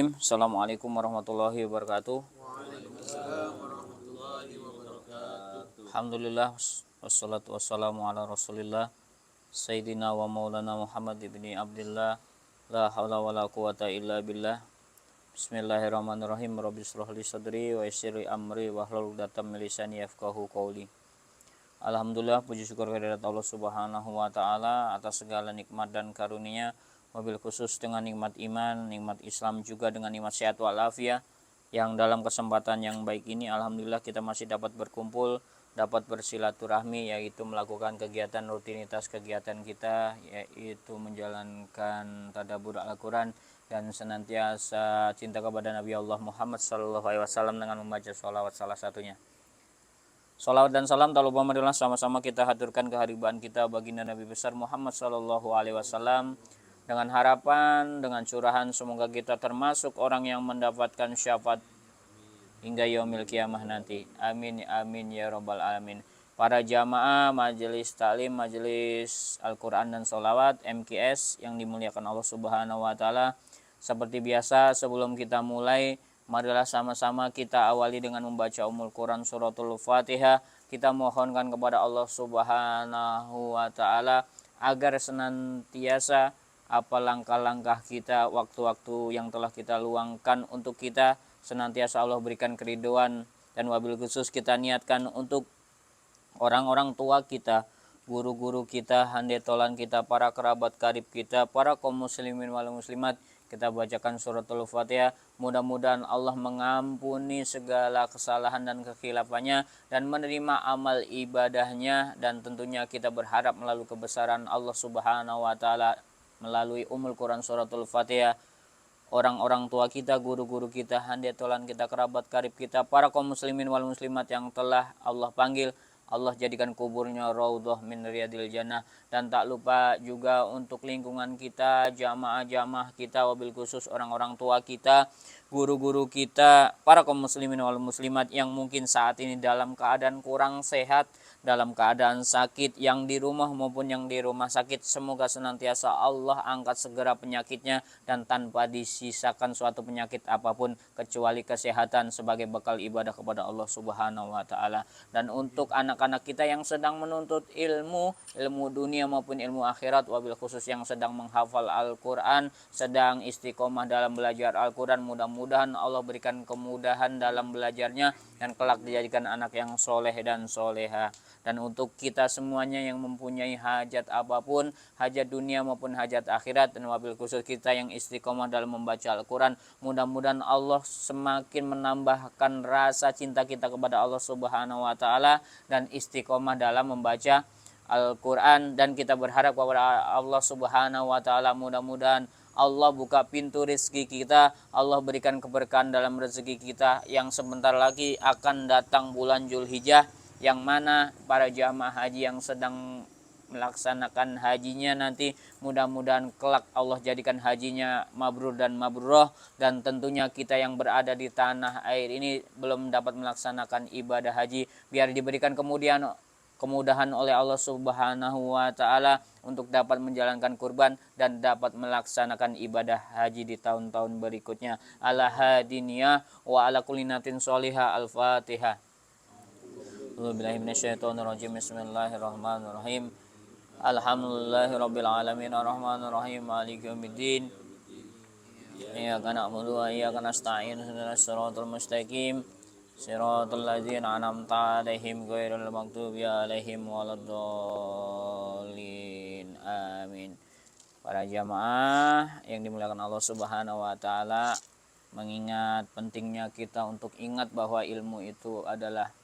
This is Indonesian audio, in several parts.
Assalamualaikum warahmatullahi wabarakatuh. Waalaikumsalam warahmatullahi wabarakatuh. Alhamdulillah wassalatu wassalamu ala Rasulillah Sayyidina wa Maulana Muhammad ibni Abdillah la haula wala quwata illa billah. Bismillahirrahmanirrahim. Rabbi shrah li sadri wa yassir li amri wa hlul 'uqdatam min lisani yafqahu qawli. Alhamdulillah, puji syukur kehadirat Allah Subhanahu wa taala atas segala nikmat dan karunia, wabil khusus dengan nikmat iman, nikmat Islam, juga dengan nikmat sehat walafiat. Yang dalam kesempatan yang baik ini alhamdulillah kita masih dapat berkumpul, dapat bersilaturahmi, yaitu melakukan kegiatan rutinitas kegiatan kita, yaitu menjalankan tadabbur Al-Qur'an dan senantiasa cinta kepada Nabi Allah Muhammad SAW dengan membaca sholawat salah satunya. Salawat dan salam tak lupa marilah sama-sama kita haturkan keharibaan kita baginda Nabi besar Muhammad SAW, dengan harapan, dengan curahan semoga kita termasuk orang yang mendapatkan syafaat hingga yaumil kiamah nanti. Amin amin ya rabbal alamin. Para jamaah majelis taklim, majelis Al-Quran dan Sholawat MKS yang dimuliakan Allah Subhanahu wa taala, seperti biasa sebelum kita mulai, marilah sama-sama kita awali dengan membaca Ummul Quran suratul Fatihah. Kita mohonkan kepada Allah Subhanahu wa taala agar senantiasa apa langkah-langkah kita, waktu-waktu yang telah kita luangkan untuk kita, senantiasa Allah berikan keridhaan, dan wabil khusus kita niatkan untuk orang-orang tua kita, guru-guru kita, handetolan kita, para kerabat karib kita, para kaum muslimin wal muslimat. Kita bacakan suratul Fatihah. Mudah-mudahan Allah mengampuni segala kesalahan dan kekhilafannya dan menerima amal ibadahnya, dan tentunya kita berharap melalui kebesaran Allah Subhanahu wa taala melalui Ummul Quran suratul Fatihah, orang-orang tua kita, guru-guru kita, handetolan kita, kerabat karib kita, para kaum muslimin wal muslimat yang telah Allah panggil, Allah jadikan kuburnya raudhah min riyadil jannah. Dan tak lupa juga untuk lingkungan kita, jamaah-jamaah kita, wabil khusus orang-orang tua kita, guru-guru kita, para kaum muslimin wal muslimat yang mungkin saat ini dalam keadaan kurang sehat, dalam keadaan sakit, yang di rumah maupun yang di rumah sakit, semoga senantiasa Allah angkat segera penyakitnya dan tanpa disisakan suatu penyakit apapun kecuali kesehatan sebagai bekal ibadah kepada Allah Subhanahu wa taala. Dan untuk anak-anak kita yang sedang menuntut ilmu dunia maupun ilmu akhirat, wabil khusus yang sedang menghafal Al-Qur'an, sedang istiqomah dalam belajar Al-Qur'an, mudah-mudahan Allah berikan kemudahan dalam belajarnya dan kelak dijadikan anak yang soleh dan soleha. Dan untuk kita semuanya yang mempunyai hajat apapun, hajat dunia maupun hajat akhirat, dan wabil khusus kita yang istiqomah dalam membaca Al-Quran, mudah-mudahan Allah semakin menambahkan rasa cinta kita kepada Allah Subhanahu wa taala dan istiqomah dalam membaca Al-Quran. Dan kita berharap kepada Allah Subhanahu wa taala, mudah-mudahan Allah buka pintu rezeki kita, Allah berikan keberkahan dalam rezeki kita, yang sebentar lagi akan datang bulan Zulhijjah, yang mana para jamaah haji yang sedang melaksanakan hajinya nanti mudah-mudahan kelak Allah jadikan hajinya mabrur dan mabrurah. Dan tentunya kita yang berada di tanah air ini belum dapat melaksanakan ibadah haji, biar diberikan kemudahan oleh Allah Subhanahu wa taala untuk dapat menjalankan kurban dan dapat melaksanakan ibadah haji di tahun-tahun berikutnya. Ala hadiniyah wa ala kulinatin sholihah. Al-Fatihah. Bismillahirrahmanirrahim. Bismillahirrahmanirrahim. Alhamdulillahirabbil alamin arrahmanirrahim maliki yaumiddin. Iyyaka na'budu wa iyyaka nasta'in ihdinas siratal mustaqim siratal ladzina an'amta 'alaihim ghairil maghdubi 'alaihim waladdallin. Amin. Para jamaah yang dimuliakan Allah Subhanahu wa taala, mengingat pentingnya kita untuk ingat bahwa ilmu itu adalah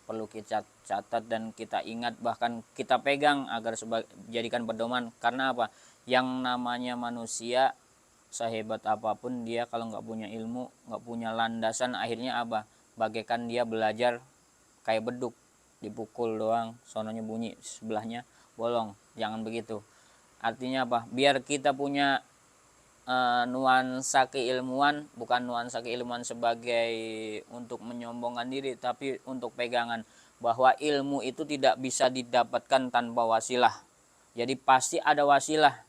perlu kita catat dan kita ingat, bahkan kita pegang agar jadikan pedoman. Karena apa? Yang namanya manusia, sehebat apapun dia, kalau nggak punya ilmu, nggak punya landasan, akhirnya apa? Bagaikan dia belajar kayak beduk, dipukul doang, sononya bunyi, sebelahnya bolong. Jangan begitu. Artinya apa? Biar kita punya nuansa keilmuan, bukan nuansa keilmuan sebagai untuk menyombongkan diri, tapi untuk pegangan bahwa ilmu itu tidak bisa didapatkan tanpa wasilah. Jadi pasti ada wasilah.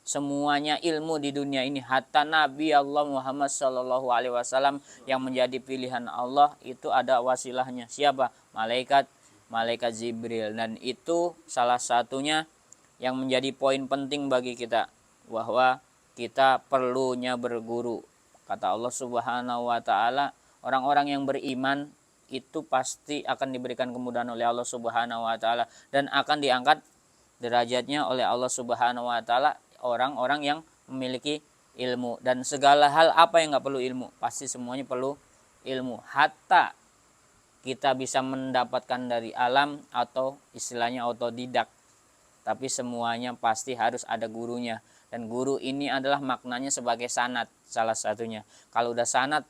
semuanya ilmu di dunia ini, hatta Nabi Allah Muhammad Shallallahu Alaihi Wasallam yang menjadi pilihan Allah itu ada wasilahnya. Siapa? Malaikat Jibril. Dan itu salah satunya yang menjadi poin penting bagi kita, bahwa kita perlunya berguru. Kata Allah Subhanahu wa taala, orang-orang yang beriman itu pasti akan diberikan kemudahan oleh Allah Subhanahu wa taala dan akan diangkat derajatnya oleh Allah Subhanahu wa taala orang-orang yang memiliki ilmu. Dan segala hal apa yang nggak perlu ilmu, pasti semuanya perlu ilmu. Hatta kita bisa mendapatkan dari alam atau istilahnya otodidak, tapi semuanya pasti harus ada gurunya. Dan guru ini adalah maknanya sebagai sanad salah satunya. Kalau udah sanad,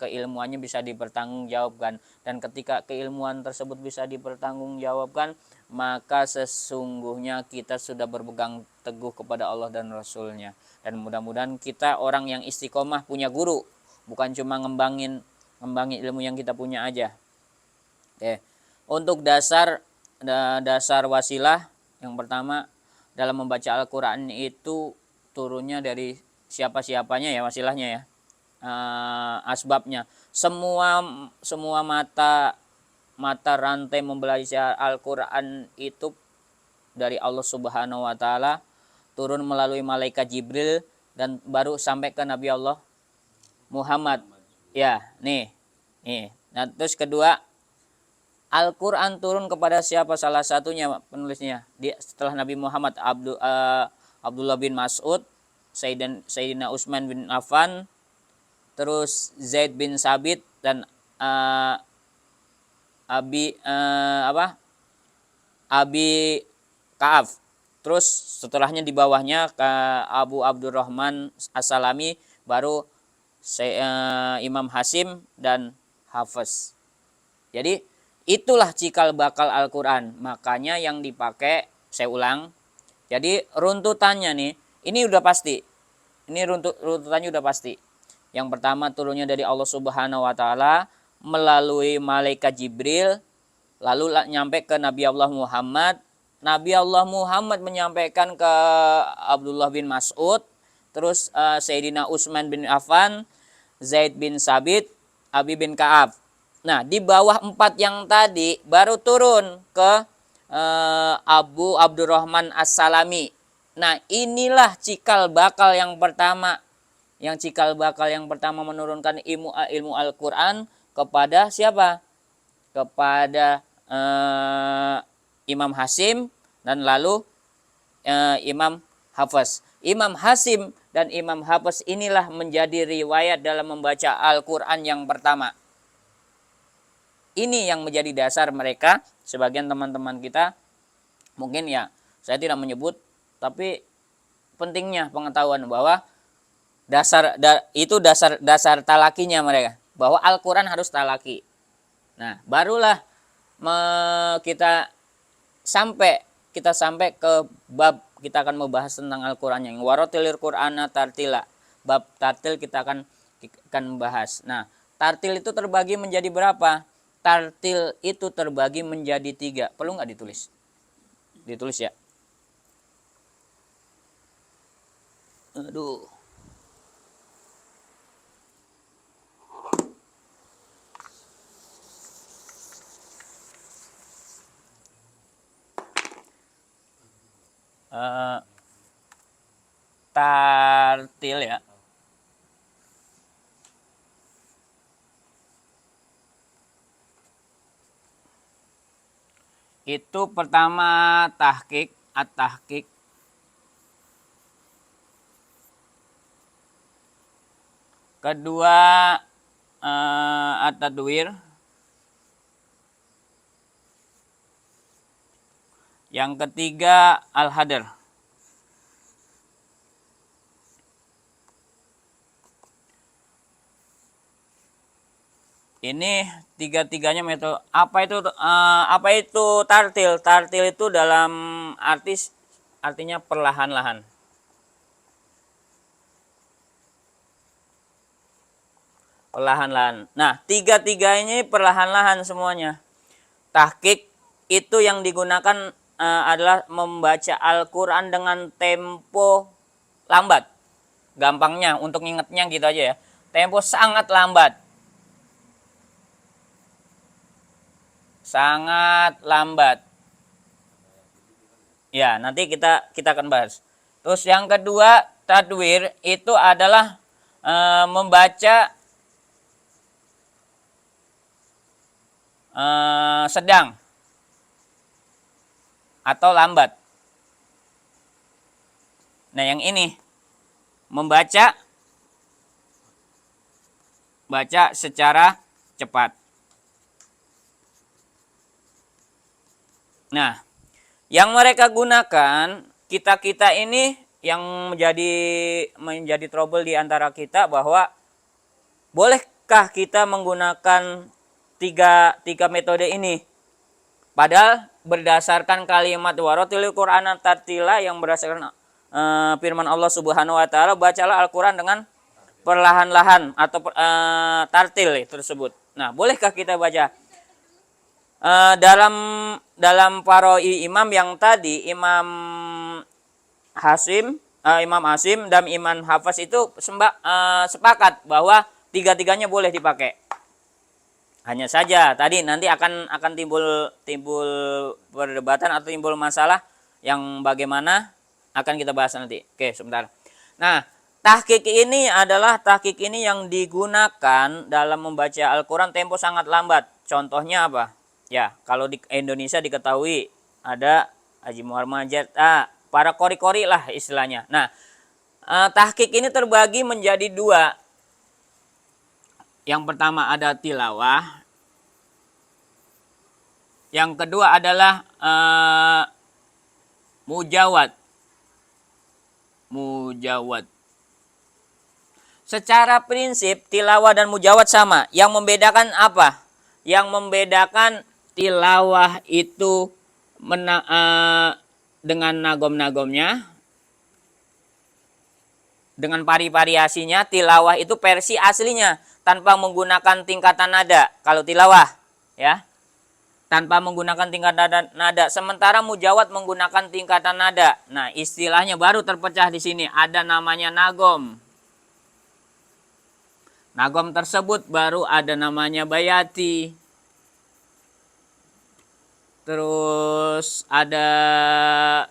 keilmuannya bisa dipertanggungjawabkan, dan ketika keilmuan tersebut bisa dipertanggungjawabkan, maka sesungguhnya kita sudah berpegang teguh kepada Allah dan Rasulnya. Dan mudah-mudahan kita orang yang istiqomah punya guru, bukan cuma ngembangin ilmu yang kita punya aja. Oke. Untuk dasar wasilah, yang pertama dalam membaca Al-Quran itu turunnya dari siapa-siapanya ya wasilahnya ya. Asbabnya semua mata rantai membelajar Al-Quran itu dari Allah Subhanahu wa taala, turun melalui malaikat Jibril dan baru sampai ke Nabi Allah Muhammad. Ya, nih. Nah, terus kedua, Al-Quran turun kepada siapa? Salah satunya penulisnya setelah Nabi Muhammad, Abdullah bin Mas'ud, Sayyidina Utsman bin Affan, terus Zaid bin Sabit, dan Abi Ka'af. Terus setelahnya di bawahnya ke Abu Abdurrahman As-Salami, baru Imam Hasim dan Hafiz. Jadi itulah cikal bakal Al-Quran. Makanya yang dipakai, saya ulang, jadi runtutannya nih, ini udah pasti. Ini runtutannya udah pasti. Yang pertama turunnya dari Allah Subhanahu wa taala melalui malaikat Jibril, lalu nyampe ke Nabi Allah Muhammad. Nabi Allah Muhammad menyampaikan ke Abdullah bin Mas'ud, terus Sayyidina Utsman bin Affan, Zaid bin Sabit, Abi bin Ka'af. Nah, di bawah 4 yang tadi baru turun ke Abu Abdurrahman As-Salami. Nah, inilah cikal bakal yang pertama. Yang cikal bakal yang pertama menurunkan ilmu Al-Quran kepada siapa? Kepada Imam Hasim dan lalu Imam Hafiz. Imam Hasim dan Imam Hafiz inilah menjadi riwayat dalam membaca Al-Quran yang pertama. Ini yang menjadi dasar mereka. Sebagian teman-teman kita mungkin ya, saya tidak menyebut, tapi pentingnya pengetahuan bahwa itu dasar talakinya mereka, bahwa Al-Quran harus talaki. Nah, barulah kita sampai ke bab, kita akan membahas tentang Al-Quran yang waratilir Qur'ana tartila. Bab tartil kita akan bahas. Nah, tartil itu terbagi menjadi berapa? Tartil itu terbagi menjadi 3. Perlu nggak ditulis? Ditulis ya. Aduh. Tartil ya. Itu pertama tahqiq, at-tahqiq. Kedua at-tadwir. Yang ketiga al-hadr. Ini tiga-tiganya metode. Apa itu tartil? Tartil itu dalam artinya perlahan-lahan. Perlahan-lahan. Nah, tiga-tiganya perlahan-lahan semuanya. Tahqiq itu yang digunakan adalah membaca Al-Quran dengan tempo lambat. Gampangnya untuk ngingetnya gitu aja ya. Tempo sangat lambat. Sangat lambat. Ya, nanti kita akan bahas. Terus yang kedua, tadwir itu adalah membaca sedang atau lambat. Nah, yang ini membaca secara cepat. Nah, yang mereka gunakan, kita ini yang menjadi trouble di antara kita, bahwa bolehkah kita menggunakan tiga metode ini? Padahal berdasarkan kalimat waratilil Qur'ana tartila, yang berdasarkan firman Allah Subhanahu wa taala, bacalah Al-Qur'an dengan perlahan-lahan atau tartil tersebut. Nah, bolehkah kita baca? Dalam paroi imam yang tadi, Imam Hasim dan Imam Hafaz itu sepakat bahwa tiga-tiganya boleh dipakai. Hanya saja tadi nanti akan timbul perdebatan atau timbul masalah yang bagaimana akan kita bahas nanti. Oke, sebentar. Nah, tahqiq ini yang digunakan dalam membaca Al-Qur'an tempo sangat lambat. Contohnya apa? Ya, kalau di Indonesia diketahui ada Haji Muhammad para kori-kori lah istilahnya. Nah, tahqiq ini terbagi menjadi dua. Yang pertama ada tilawah. Yang kedua adalah mujawad. Secara prinsip tilawah dan mujawad sama. Yang membedakan apa? Yang membedakan tilawah itu dengan nagom-nagomnya, dengan variasinya. Tilawah itu versi aslinya tanpa menggunakan tingkatan nada. Kalau tilawah, ya, tanpa menggunakan tingkatan nada. Sementara mujawad menggunakan tingkatan nada. Nah, istilahnya baru terpecah di sini. Ada namanya nagom. Nagom tersebut baru ada namanya bayati. Terus ada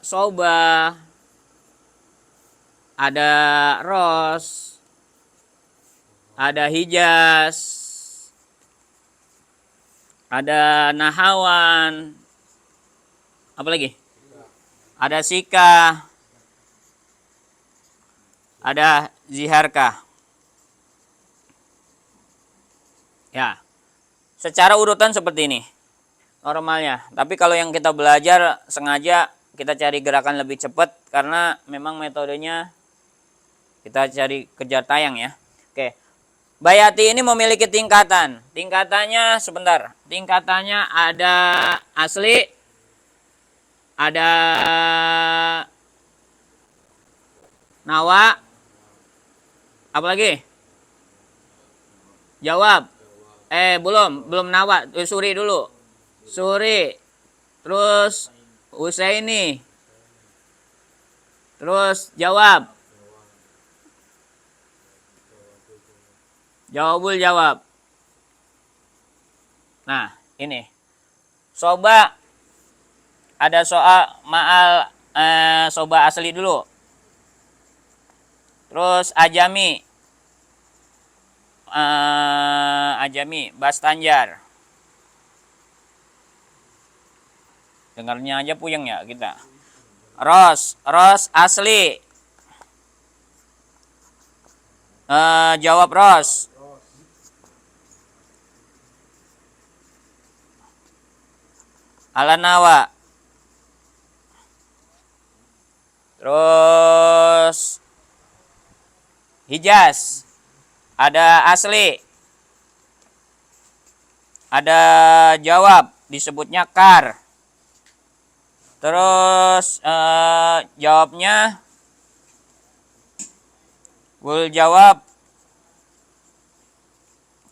soba, ada ros, ada hijaz, ada nahawan, apa lagi? Ada sika, ada ziharka. Ya, secara urutan seperti ini normalnya. Tapi kalau yang kita belajar sengaja kita cari gerakan lebih cepat karena memang metodenya kita cari kejar tayang ya. Oke. Bayati ini memiliki tingkatan. Tingkatannya sebentar. Tingkatannya ada asli, ada nawa, apa lagi? Jawab. Belum nawa, suri dulu. Suri, terus Husaini, terus jawab, jawabul jawab. Nah, ini soba, ada soal ma'al soba asli dulu, terus ajami, bastanjar. Dengarnya aja puyeng ya kita. Ros asli. Jawab ros. Alanawa. Terus hijaz. Ada asli. Ada jawab, disebutnya kar. Terus jawabnya gul jawab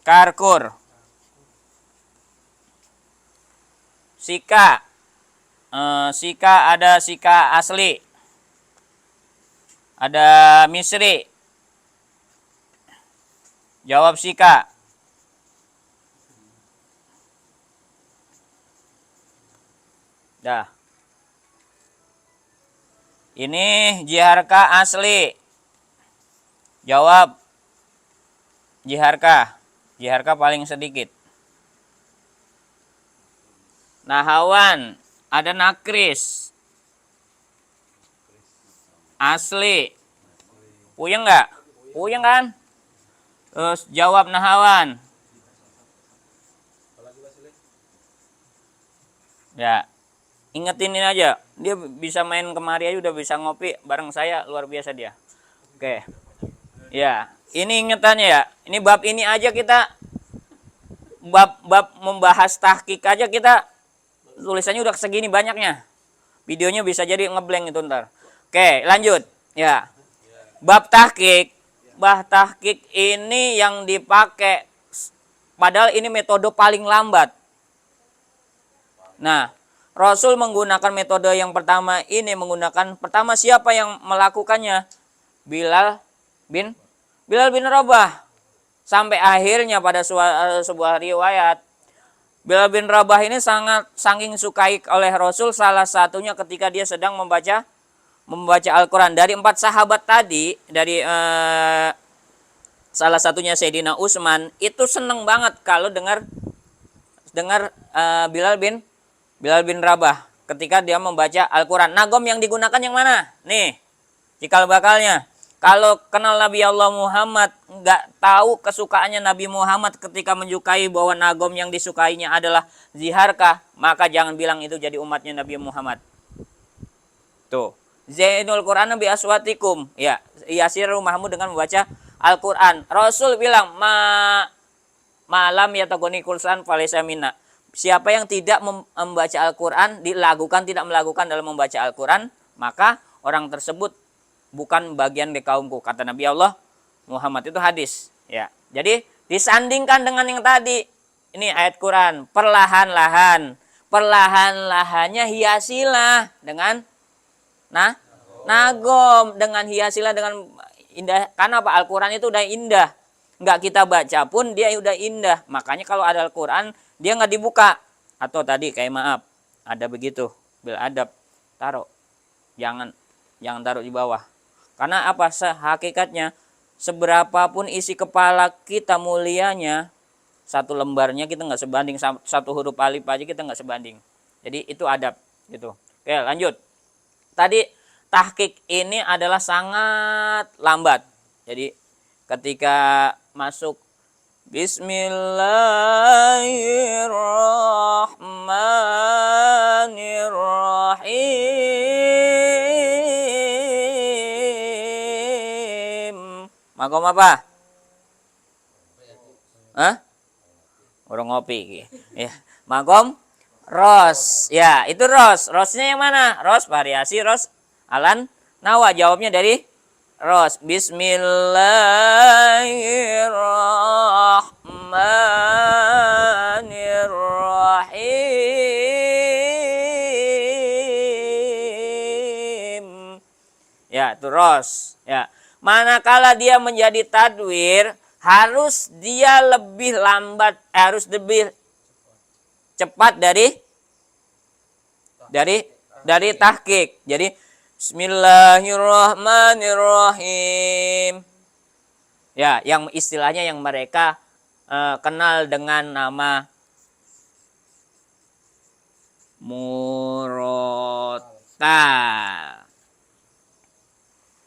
karkur. Sika, sika ada sika asli, Ada Misri. Jawab Sika. Dah. Ini Jiharka asli. Jawab Jiharka. Jiharka paling sedikit. Nahawan. Ada Nakris. Asli. Puyeng nggak? Puyeng kan? Terus jawab Nahawan. Ya. Ingetin ini aja. Dia bisa main kemari aja udah bisa ngopi bareng saya. Luar biasa dia. Oke. Ya. Ini ingetannya ya. Ini bab ini aja kita. Bab membahas tahqiq aja kita. Tulisannya udah segini banyaknya. Videonya bisa jadi ngeblank itu ntar. Oke, lanjut. Ya. Bab tahqiq. Bab tahqiq ini yang dipakai. Padahal ini metode paling lambat. Nah, Rasul menggunakan metode yang pertama ini pertama siapa yang melakukannya? Bilal bin Rabah. Sampai akhirnya pada sebuah riwayat Bilal bin Rabah ini saking sukai oleh Rasul, salah satunya ketika dia sedang membaca Al-Quran. Dari 4 sahabat tadi, dari salah satunya Sayyidina Utsman, itu seneng banget kalau dengar Bilal bin Rabah ketika dia membaca Al-Quran. Nagom yang digunakan yang mana? Nih, cikal bakalnya. Kalau kenal Nabi Allah Muhammad, nggak tahu kesukaannya Nabi Muhammad ketika menyukai bahwa nagom yang disukainya adalah ziharkah, maka jangan bilang itu jadi umatnya Nabi Muhammad. Tuh, Zainul Quran bi aswatikum. Ya, yasir rumahmu dengan membaca Al-Quran. Rasul bilang, malam yatagoni kursan falaysa minna. Siapa yang tidak membaca Al-Quran, tidak melakukan dalam membaca Al-Quran, maka orang tersebut bukan bagian dari kaumku, kata Nabi Allah Muhammad. Itu hadis. Ya, jadi disandingkan dengan yang tadi. Ini ayat Quran. Perlahan-lahannya hiasilah dengan nagom, dengan hiasilah dengan indah. Karena apa? Al-Quran itu udah indah. Nggak kita baca pun dia udah indah. Makanya kalau ada Al-Quran dia nggak dibuka. Atau tadi kayak maaf, ada begitu, bil adab, taruh. Jangan taruh di bawah. Karena apa? Hakikatnya seberapapun isi kepala kita mulianya, satu lembarnya kita nggak sebanding, satu huruf alif aja kita nggak sebanding. Jadi itu adab gitu. Oke, lanjut. Tadi tahqiq ini adalah sangat lambat. Jadi ketika masuk Bismillahirrahmanirrahim. Makom apa? Hah? Orang ngopi. Ya. Makom ros. Ya, itu ros. Rosnya yang mana? Ros variasi ros alan nawa. Jawabnya dari ros. Bismillahirrahmanirrahim. Ya, itu ros. Ya. Manakala dia menjadi tadwir, harus dia lebih lambat, harus lebih cepat dari tahqiq. Jadi Bismillahirrahmanirrahim. Ya, yang istilahnya yang mereka kenal dengan nama murotal.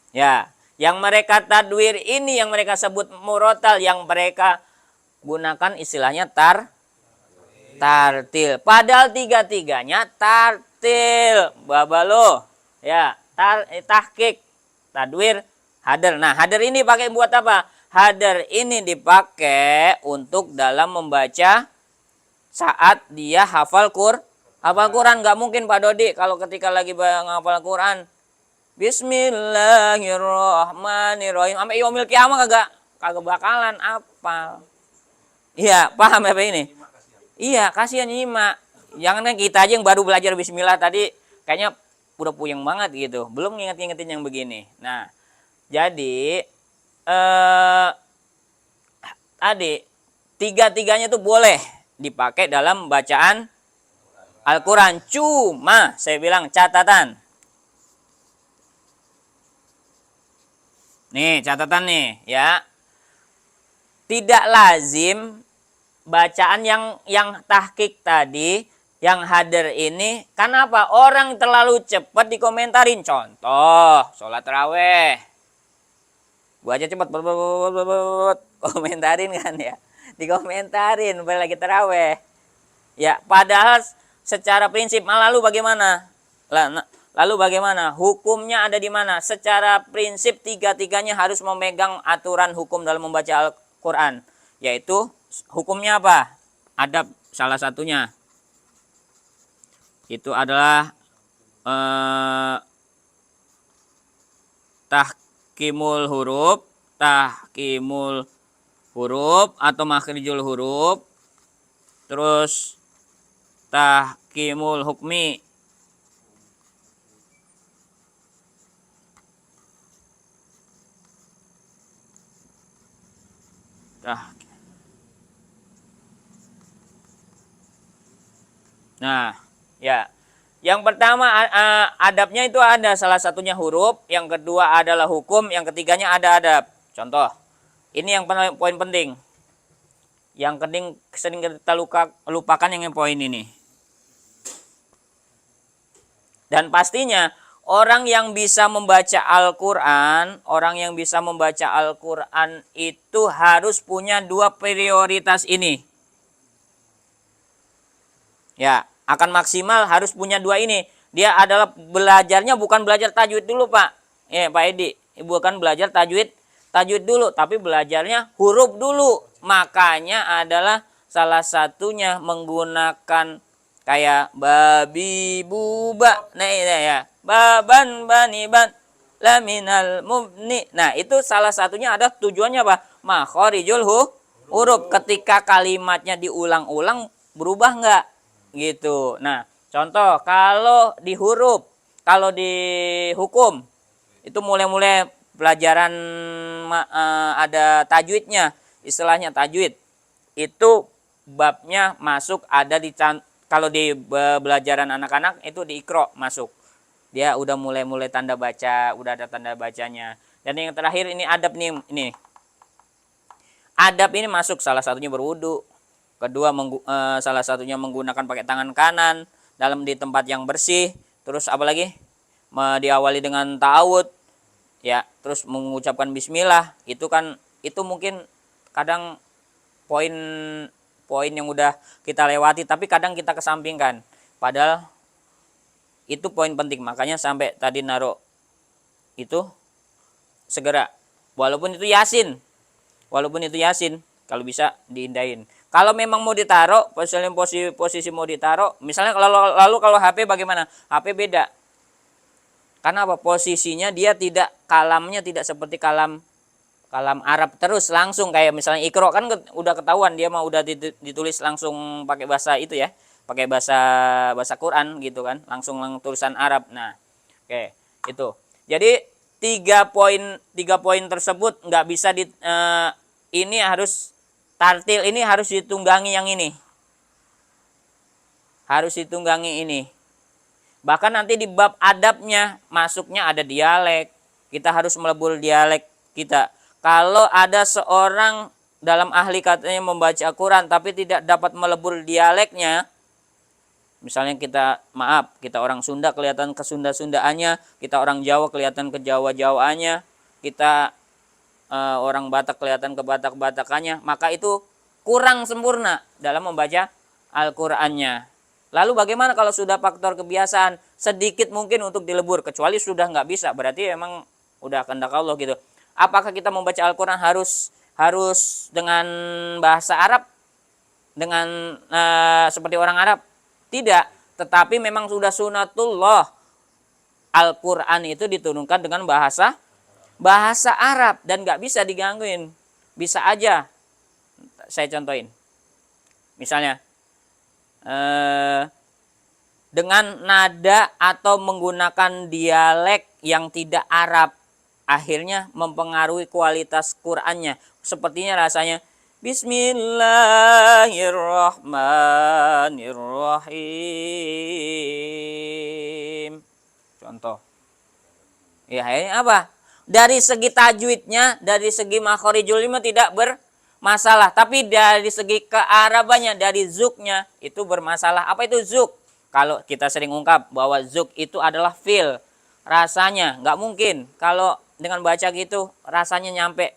Ya, yang mereka tadwir ini, yang mereka sebut murotal, yang mereka gunakan istilahnya tartil. Padahal tiga-tiganya tartil. Babalo. Ya, tahqiq, tadwir, hadar. Nah, hadar ini pakai buat apa? Hadar ini dipakai untuk dalam membaca saat dia hafal Quran. Nggak mungkin Pak Dodi kalau ketika lagi menghafal Quran Bismillahirrahmanirrahim sampai yaumil kiamah kagak bakalan apal. Iya, paham apa ini? Iya, kasihan nyimak. Jangan kan kita aja yang baru belajar bismillah tadi kayaknya udah puyeng banget gitu. Belum ngingetin yang begini. Nah, Jadi tadi tiga-tiganya itu boleh dipakai dalam bacaan Al-Quran. Cuma saya bilang catatan. Nih catatan nih ya. Tidak lazim bacaan yang tahqiq tadi, yang hadir ini, kenapa orang terlalu cepat dikomentarin. Contoh sholat raweh, gua aja cepat komentarin kan ya, dikomentarin lagi teraweh ya, padahal secara prinsip lalu bagaimana, lalu bagaimana hukumnya, ada di mana? Secara prinsip tiga-tiganya harus memegang aturan hukum dalam membaca Al-Quran, yaitu hukumnya apa? Adab salah satunya itu adalah tahkimul huruf atau makhrijul huruf, terus tahkimul hukmi, nah ya, yang pertama adabnya itu ada salah satunya huruf, yang kedua adalah hukum, yang ketiganya ada adab. Contoh, ini yang poin penting, yang sering kita lupakan yang poin ini. Dan pastinya orang yang bisa membaca Al-Quran, itu harus punya dua prioritas ini. Ya, akan maksimal harus punya dua ini. Dia adalah belajarnya bukan belajar tajwid dulu, Pak. Pak Edi, bukan belajar tajwid dulu, tapi belajarnya huruf dulu. Makanya adalah salah satunya menggunakan kayak babi buba. Nah, ini ya. Baban bani ban laminal mubni. Nah, itu salah satunya ada tujuannya apa? Makharijul huruf. Ketika kalimatnya diulang-ulang berubah enggak? Gitu. Nah, contoh kalau di huruf, kalau di hukum itu mulai pelajaran ada tajwidnya, istilahnya tajwid. Itu babnya masuk ada di kalau di pelajaran anak-anak itu di Iqra masuk. Dia udah mulai tanda baca, udah ada tanda bacanya. Dan yang terakhir ini adab nih, ini. Adab ini masuk salah satunya berwudu. Kedua salah satunya menggunakan pakai tangan kanan dalam di tempat yang bersih. Terus apalagi diawali dengan ta'awud ya, terus mengucapkan bismillah. Itu mungkin kadang poin yang udah kita lewati, tapi kadang kita kesampingkan, padahal itu poin penting. Makanya sampai tadi naruh itu segera, walaupun itu yasin kalau bisa diindahin. Kalau memang mau ditaruh, posisi mau ditaruh, misalnya kalau HP bagaimana? HP beda. Karena apa? Posisinya dia kalamnya tidak seperti kalam Arab terus langsung kayak misalnya Iqra kan udah ketahuan dia mah udah ditulis langsung pakai bahasa itu ya, pakai bahasa Quran gitu kan, langsung tulisan Arab. Nah, oke, itu. Jadi tiga poin tersebut nggak bisa ini harus tartil, ini harus ditunggangi yang ini. Harus ditunggangi ini. Bahkan nanti di bab adabnya masuknya ada dialek. Kita harus melebur dialek kita. Kalau ada seorang dalam ahli katanya membaca Al-Quran tapi tidak dapat melebur dialeknya, misalnya kita orang Sunda kelihatan kesunda-sundaannya, kita orang Jawa kelihatan ke Jawa-Jawaannya, kita orang Batak kelihatan ke Batak-Batakannya, maka itu kurang sempurna dalam membaca Al-Qur'annya. Lalu bagaimana kalau sudah faktor kebiasaan, sedikit mungkin untuk dilebur, kecuali sudah nggak bisa, berarti emang udah kehendak Allah gitu. Apakah kita membaca Al-Qur'an harus dengan bahasa Arab, dengan seperti orang Arab? Tidak, tetapi memang sudah sunatullah Al-Qur'an itu diturunkan dengan bahasa Arab dan nggak bisa digangguin. Bisa aja saya contohin, misalnya dengan nada atau menggunakan dialek yang tidak Arab, akhirnya mempengaruhi kualitas Qur'annya. Sepertinya rasanya Bismillahirrahmanirrahim. Contoh. Ya, akhirnya apa? Dari segi tajwidnya, dari segi makhorijul lima tidak bermasalah. Tapi dari segi kearabannya, dari zuknya itu bermasalah. Apa itu zuk? Kalau kita sering ungkap bahwa zuk itu adalah fil. Rasanya nggak mungkin. Kalau dengan baca gitu rasanya nyampe,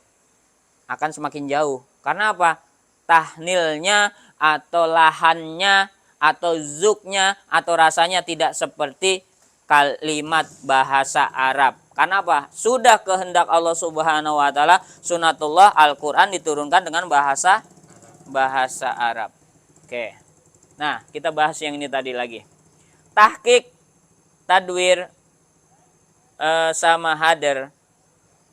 akan semakin jauh. Karena apa? Tahnilnya atau lahannya atau zuknya atau rasanya tidak seperti kalimat bahasa Arab. Karena apa? Sudah kehendak Allah Subhanahu wa taala, sunatullah Al-Qur'an diturunkan dengan bahasa Arab. Oke. Nah, kita bahas yang ini tadi lagi. Tahqiq, tadwir sama hadar.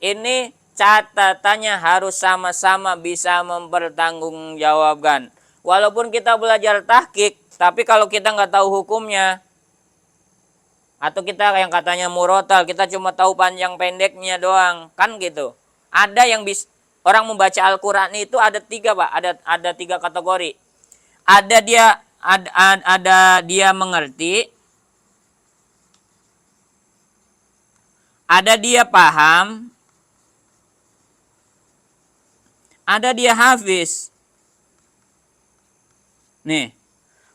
Ini catatannya harus sama-sama bisa mempertanggungjawabkan. Walaupun kita belajar tahqiq, tapi kalau kita nggak tahu hukumnya, atau kita yang katanya murotal, kita cuma tahu panjang pendeknya doang, kan gitu. Ada yang orang membaca Al-Qur'an itu ada 3, Pak. Ada 3 kategori. Ada dia mengerti, ada dia paham, ada dia hafiz. Nih,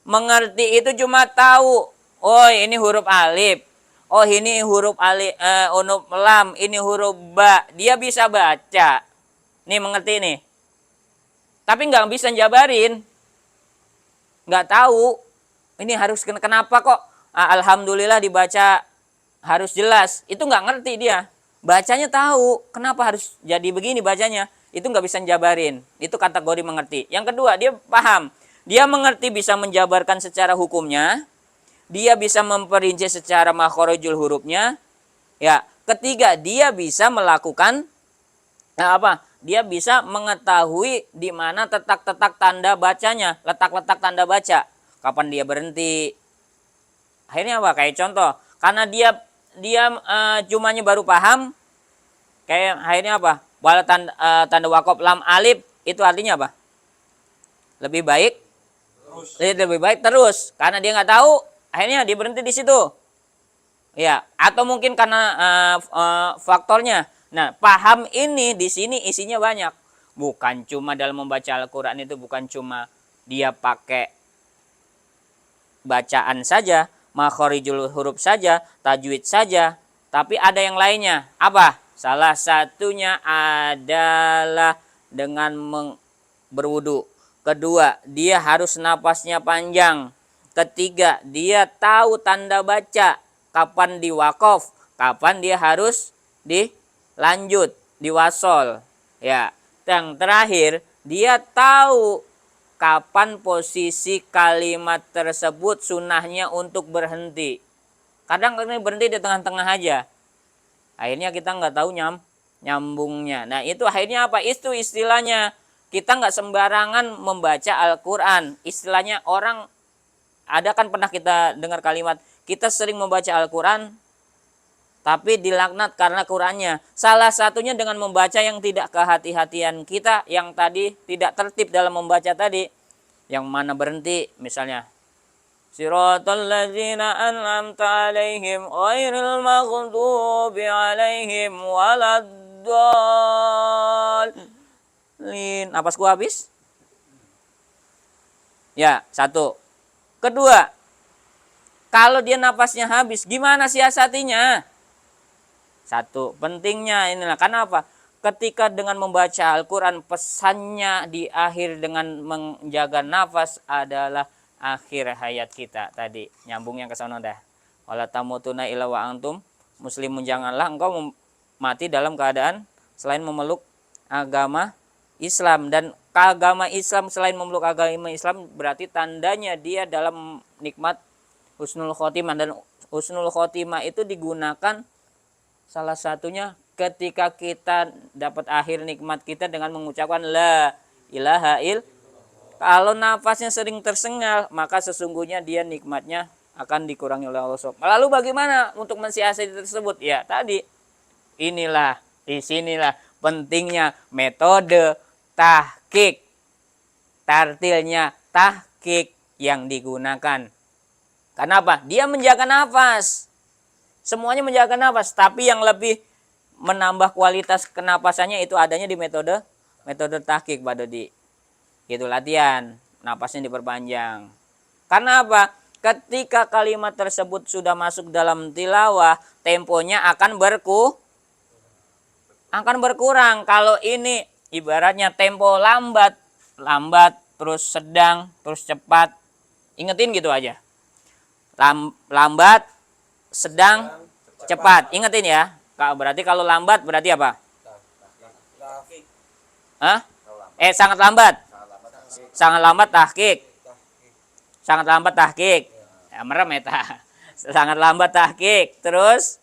mengerti itu cuma tahu, oh ini huruf alif, oh ini huruf alif, huruf lam, ini huruf ba. Dia bisa baca. Nih mengerti nih. Tapi nggak bisa jabarin. Nggak tahu. Ini harus kenapa kok alhamdulillah dibaca harus jelas. Itu nggak ngerti dia. Bacanya tahu. Kenapa harus jadi begini bacanya? Itu nggak bisa jabarin. Itu kategori mengerti. Yang kedua, dia paham. Dia mengerti bisa menjabarkan secara hukumnya. Dia bisa memperinci secara makhorijul hurufnya. Ya, ketiga dia bisa melakukan apa? Dia bisa mengetahui di mana letak-letak tanda bacanya, letak-letak tanda baca. Kapan dia berhenti? Akhirnya apa? Kayak contoh, karena dia cumanya baru paham, kayak akhirnya apa? Wala tanda wakaf lam alif itu artinya apa? Lebih baik terus karena dia nggak tahu, akhirnya dia berhenti di situ. Ya, atau mungkin karena faktornya. Nah, paham ini di sini isinya banyak. Bukan cuma dalam membaca Al-Qur'an itu bukan cuma dia pakai bacaan saja, makhorijul huruf saja, tajwid saja, tapi ada yang lainnya. Apa? Salah satunya adalah dengan berwudu. Kedua, dia harus napasnya panjang. Ketiga, dia tahu tanda baca, kapan diwakof, kapan dia harus dilanjut, diwasol. Ya, yang terakhir, dia tahu kapan posisi kalimat tersebut sunahnya untuk berhenti. Kadang ini berhenti di tengah-tengah aja. Akhirnya kita nggak tahu nyambungnya. Nah itu akhirnya apa? Itu istilahnya. Kita nggak sembarangan membaca Al-Quran. Istilahnya orang, ada kan pernah kita dengar kalimat, kita sering membaca Al-Quran, tapi dilaknat karena Qurannya. Salah satunya dengan membaca yang tidak kehati-hatian kita, yang tadi tidak tertib dalam membaca tadi. Yang mana berhenti, misalnya. Siratal ladzina an'amta alaihim ghairil maghdubi alaihim waladdallin. Napasku habis? Ya, satu. Kedua, kalau dia napasnya habis, gimana siasatinya? Satu, pentingnya inilah. Kenapa? Ketika dengan membaca Al-Quran, pesannya di akhir dengan menjaga nafas adalah akhir hayat kita tadi. Nyambungnya ke sana dah. Wala tamutuna illa wa antum muslimun, janganlah engkau mati dalam keadaan selain memeluk agama Islam. Dan agama Islam, selain memeluk agama Islam, berarti tandanya dia dalam nikmat husnul khotimah. Dan husnul khotimah itu digunakan salah satunya ketika kita dapat akhir nikmat kita dengan mengucapkan la ilaha illallah. Kalau nafasnya sering tersengal, maka sesungguhnya dia nikmatnya akan dikurangi oleh Allah SWT. Lalu bagaimana untuk mensiasati tersebut? Ya tadi, inilah Disinilah pentingnya metode tahqiq. Tartilnya tahqiq yang digunakan. Kenapa? Dia menjaga nafas. Semuanya menjaga nafas, tapi yang lebih menambah kualitas kenapasannya itu adanya di metode tahqiq, Pak Dodi. Gitu latihan, napasnya diperpanjang. Karena apa? Ketika kalimat tersebut sudah masuk dalam tilawah, temponya akan berkurang. Kalau ini ibaratnya tempo lambat terus sedang, terus cepat. Ingetin gitu aja. Lambat, sedang, cepat. Ingetin ya. Berarti kalau lambat berarti apa? Hah? Sangat lambat. Sangat lambat tahqiq. Sangat lambat tahqiq. Ya, merem eta. Sangat lambat tahqiq. Terus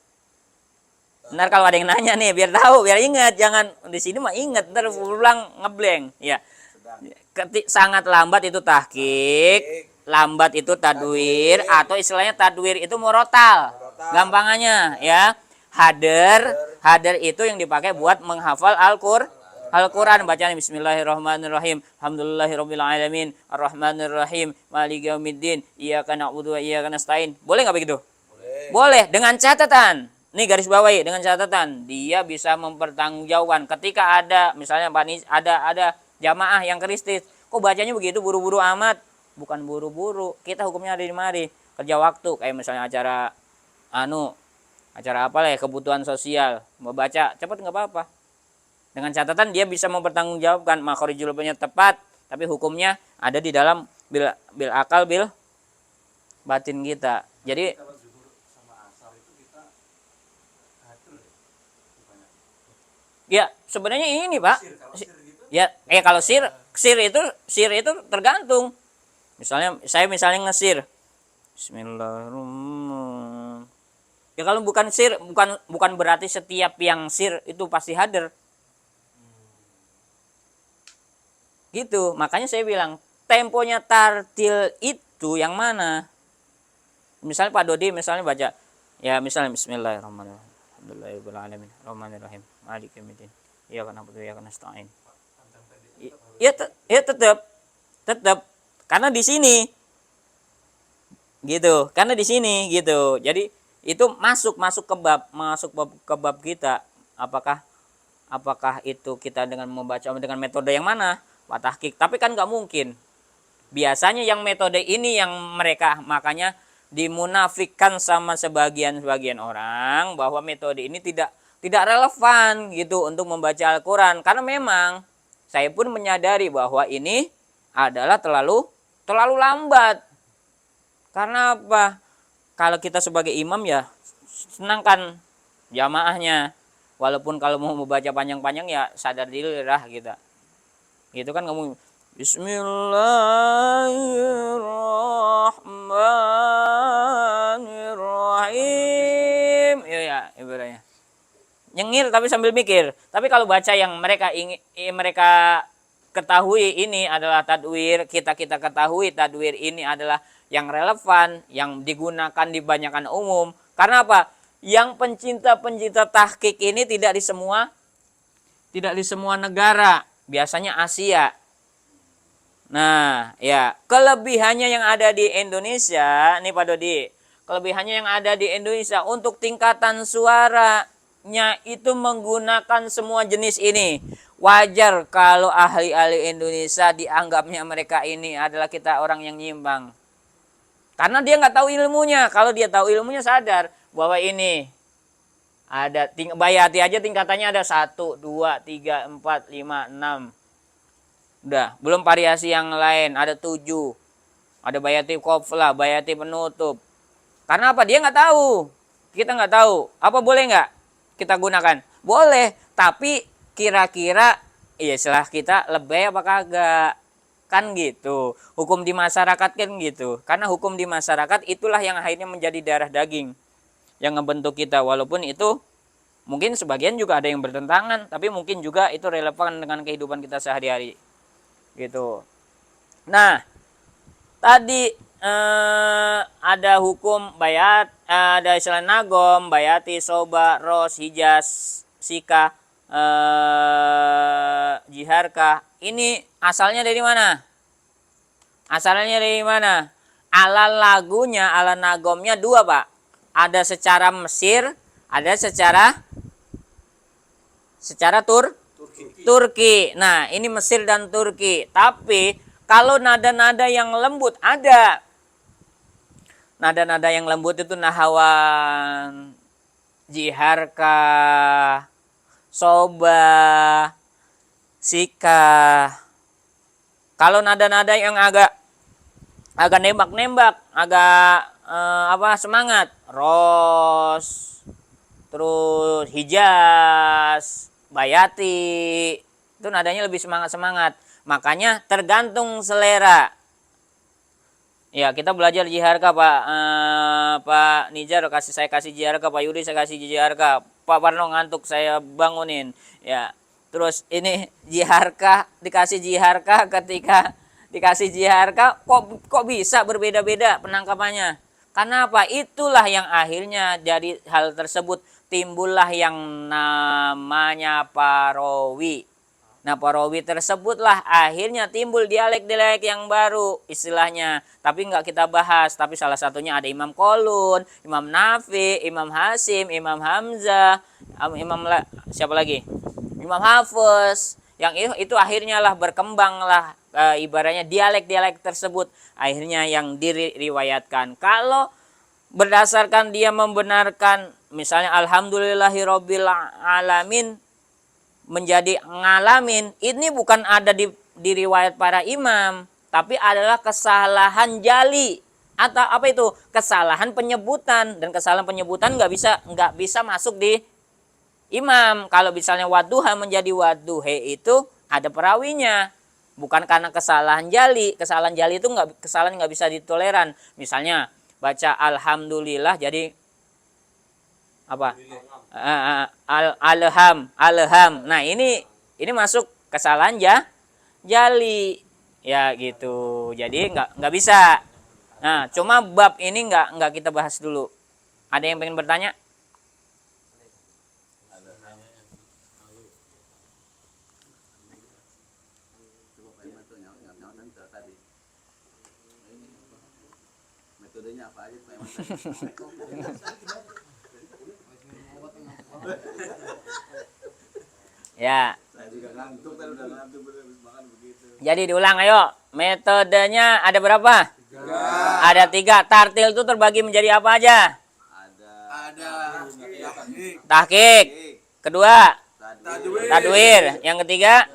ntar kalau ada yang nanya nih biar tahu, biar ingat, jangan di sini mah ingat ntar pulang ngeblank. Ya. Sangat lambat itu tahqiq, lambat itu tadwir, atau istilahnya tadwir itu murotal. Gampangannya ya. Hader itu yang dipakai buat menghafal Al-Quran. Bacaan bismillahirrahmanirrahim. Alhamdulillahirabbil alamin. Arrahmanirrahim. Maliki yaumiddin. Iyyaka na'budu wa iyyaka nasta'in. Boleh enggak begitu? Boleh. Dengan catatan. Nih garis bawahi, dengan catatan dia bisa mempertanggungjawabkan ketika ada misalnya ada jamaah yang kristis. Kok bacanya begitu buru-buru amat? Bukan buru-buru. Kita hukumnya ada di mari. Kerja waktu kayak misalnya acara apa lah ya, kebutuhan sosial, mau baca cepat nggak apa-apa. Dengan catatan dia bisa mempertanggungjawabkan makhorijul hurufnya tepat, tapi hukumnya ada di dalam bil akal bil batin kita. Jadi ya sebenarnya ini Pak. Ya kalau sir itu tergantung. Misalnya saya ngesir Bismillahirrahmanirrahim. Ya kalau bukan sir, bukan berarti setiap yang sir itu pasti hadir. Gitu. Makanya saya bilang, temponya tartil itu yang mana? Misalnya Pak Dodi misalnya baca, ya misalnya bismillahirrahmanirrahim. Alhamdulillahirabbil alamin. Arrahmanirrahim. Maliki yaumiddin. Iyyaka na'budu wa iyyaka nasta'in. Ya tetap karena di sini. Gitu. Karena di sini gitu. Jadi itu masuk ke bab kita. Apakah itu kita dengan membaca dengan metode yang mana? Tahqiq. Tapi kan nggak mungkin. Biasanya yang metode ini yang mereka makanya dimunafikkan sama sebagian orang bahwa metode ini tidak relevan gitu untuk membaca Al-Quran. Karena memang saya pun menyadari bahwa ini adalah terlalu lambat. Karena apa? Kalau kita sebagai imam ya senangkan jamaahnya. Walaupun kalau mau membaca panjang-panjang ya sadar diri lah kita. Gitu kan kamu Bismillahirrahmanirrahim. Ya ibaratnya. Nyengir tapi sambil mikir. Tapi kalau baca yang mereka ketahui ini adalah tadwir, kita ketahui tadwir ini adalah yang relevan, yang digunakan di banyakan umum. Karena apa? Yang pencinta tahqiq ini tidak di semua negara, biasanya Asia. Nah, ya, kelebihannya yang ada di Indonesia, nih Pak Dodi. Kelebihannya yang ada di Indonesia untuk tingkatan suaranya itu menggunakan semua jenis ini. Wajar kalau ahli-ahli Indonesia dianggapnya mereka ini adalah kita orang yang nyimbang. Karena dia nggak tahu ilmunya. Kalau dia tahu ilmunya sadar bahwa ini ada bayati aja tingkatannya ada 1, 2, 3, 4, 5, 6. Udah, belum variasi yang lain ada 7. Ada bayati qaflah, bayati penutup. Karena apa? Dia nggak tahu. Kita nggak tahu. Apa boleh nggak kita gunakan? Boleh, tapi kira-kira setelah kita lebih apa kagak? Kan gitu. Hukum di masyarakat kan gitu. Karena hukum di masyarakat itulah yang akhirnya menjadi darah daging yang ngebentuk kita. Walaupun itu mungkin sebagian juga ada yang bertentangan, tapi mungkin juga itu relevan dengan kehidupan kita sehari-hari. Gitu. Nah, tadi ada hukum bayat, ada istilah nagom, bayati, soba, ros, hijaz, sika, jiharkah. Ini asalnya dari mana? Asalnya dari mana? Ala lagunya, ala nagomnya dua, Pak. Ada secara Mesir, ada secara Turki. Nah, ini Mesir dan Turki. Tapi kalau nada-nada yang lembut ada. Nada-nada yang lembut itu nahawan, jiharka, soba, sika. Kalau nada-nada yang agak nembak-nembak, agak semangat, ros, terus hijaz, bayati, itu nadanya lebih semangat. Makanya tergantung selera. Ya, kita belajar jiharka, Pak Nijar saya kasih jiharka, Pak Yudi saya kasih jiharka, Pak Parno ngantuk saya bangunin. Ya. Terus ini jiharka, dikasih jiharka, ketika dikasih jiharka kok bisa berbeda-beda penangkapannya. Karena apa? Itulah yang akhirnya dari hal tersebut timbullah yang namanya parawi. Nah, parawi tersebutlah akhirnya timbul dialek-dialek yang baru istilahnya. Tapi nggak kita bahas. Tapi salah satunya ada Imam Kolun, Imam Nafi, Imam Hasim, Imam Hamzah, siapa lagi? Imam Hafiz. Yang itu akhirnya lah berkembanglah ibaratnya dialek-dialek tersebut akhirnya yang diriwayatkan. Kalau berdasarkan dia membenarkan misalnya alhamdulillahirabbil alamin menjadi ngalamin, ini bukan ada di riwayat para imam, tapi adalah kesalahan jali atau apa itu? Kesalahan penyebutan, dan kesalahan penyebutan nggak bisa masuk di imam. Kalau misalnya waduha menjadi waduhe itu ada perawinya, bukan karena kesalahan jali. Kesalahan jali itu kesalahan nggak bisa ditoleran. Misalnya baca alhamdulillah jadi apa? Alham. Nah, ini masuk kesalahan jali. Ya gitu. Jadi nggak bisa. Nah, cuma bab ini nggak kita bahas dulu. Ada yang pengen bertanya? Metodenya apa aja Pak? Ya. Saya juga ngantuk, tadi udah ngantuk makan begitu. Jadi diulang ayo. Metodenya ada berapa? 3. Ada 3. Tartil itu terbagi menjadi apa aja? Ada Tahqiq. Kedua, tadwir. tadwir. Yang ketiga,